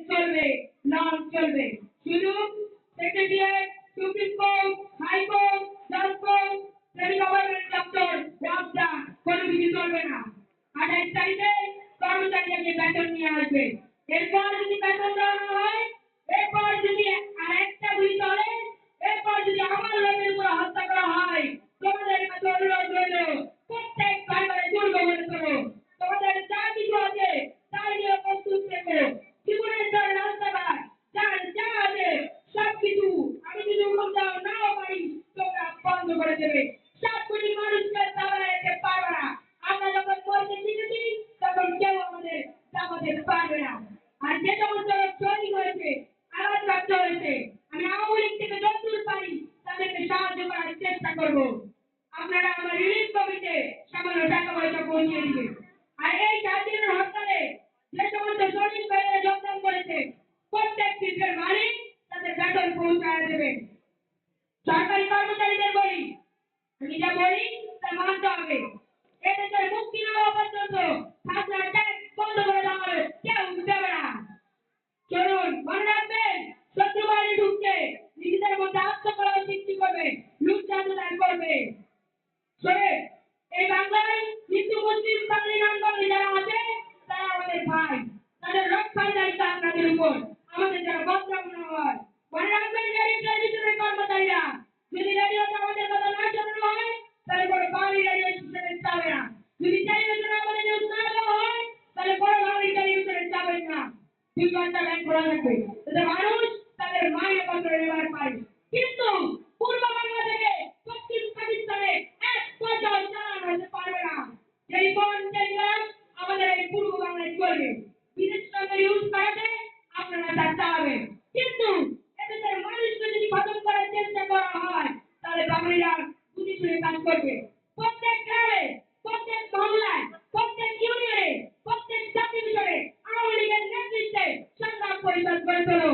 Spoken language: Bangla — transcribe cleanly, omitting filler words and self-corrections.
চলবে, লং চলবে। শুধু সেক্রেটারিয়েট, সুপ্রিম কোর্ট, হাইকোর্ট, জজ কোর্ট, সেন্ট্রাল গভর্নমেন্ট দপ্তর, রাস্তা কোনো কিছু চলবে না। 28 তারিখে কর্মচারীদেরকে বেতন নিয়ে আসবে। এরপর যদি বেতন দেওয়া না হয়, এরপর যদি আরেকটা গুলি চলে, এরপর যদি আমার লোকের উপর হত্যা করা হয়, তোমাদের কাছে অনুরোধ রইল প্রত্যেক ঘরে দুর্গ মনে করো। তোমাদের যা কিছু আছে তাই নিয়ে প্রস্তুত থেকো। জীবনের জন্য রাস্তাঘাট যার যা আছে সবকিছু আমি যদি উল্টাও নাও পারি তোমরা বন্ধ করে দেবে। 7 কোটি মানুষকে তারা এতে পারবে না। আমরা যখন বলতে শিখেছি তখন কেউ আমাদের পারবে না। আর যে সমস্ত শহীদ হয়েছে, আঘাতপ্রাপ্ত হয়েছে, আমি আওয়ামী লীগ থেকে যতদূর পারি তাদেরকে সাহায্য করার চেষ্টা করব। আপনারা আমার রিলিফ কমিটিতে সামান্য টাকা পয়সা পৌঁছে দিবেন। আর এই জাতীয় হরতালে যে সমস্ত শহীদ ভাইয়েরা যোগদান করেছে প্রত্যেক শিল্পের মালিক তাদের বেতন পৌঁছায় দেবেন। সরকারি কর্মচারীদের বলি, আমি যা বলি তা মানতে হবে। এদেশের মুক্তি না হওয়া পর্যন্ত খাজনা ট্যাক্স বন্ধ করে দেওয়া হবে, কেউ দেবে না। চলুন মনে রাখবেন, শত্রু বাহিনী ঢুকছে, নিজেদের মধ্যে আত্মকলহ সৃষ্টি করবে, লুটপাট করবে। এই বাংলায় হিন্দু মুসলিম বাঙালি নামধারী যারা আছে তারা আমাদের ভাই, তাদের রক্ষার দায়িত্ব আপনাদের উপর। আমাদের যারা বদনাম না হয়, মনে রাখবেন রেডিও টেলিভিশনের কর্মচারীরা, যদি রেডিওতে আমাদের কথা না শোনানো হয় তাহলে কোনো বাঙালি রেডিও স্টেশনে যাবে না। যদি টেলিভিশনে আমাদের নিউজ না দেওয়া হয় তাহলে কোনো বাঙালি টেলিভিশনে যাবেন না। 2 ঘন্টা লাইন খোলা থাকবে যাতে মানুষ তাদের মায়ের পত্র নেওয়ার পায়। কিন্তু পূর্ব বাংলা থেকে পশ্চিম পাকিস্তানে এক পয়সাও চালানো হতে পারবে না। এই টেলিগ্রাম আমাদের এই পূর্ব বাংলায় চলবে। বিদেশ সঙ্গে ইউজ করাতে আপনারা তা চালাবেন। কিন্তু এদেশের মানুষকে যদি খতম করার চেষ্টা করা হয় তাহলে বাঙালিরা বুঝে শুনে কাজ করবে। প্রত্যেক গ্রামে, প্রত্যেক মহল্লায়, প্রত্যেক ইউনিয়নে, প্রত্যেক জাতি বিষয়ে আওয়ামী লীগের নেতৃত্বে সংগ্রাম পরিষদ গড়ে তোলো।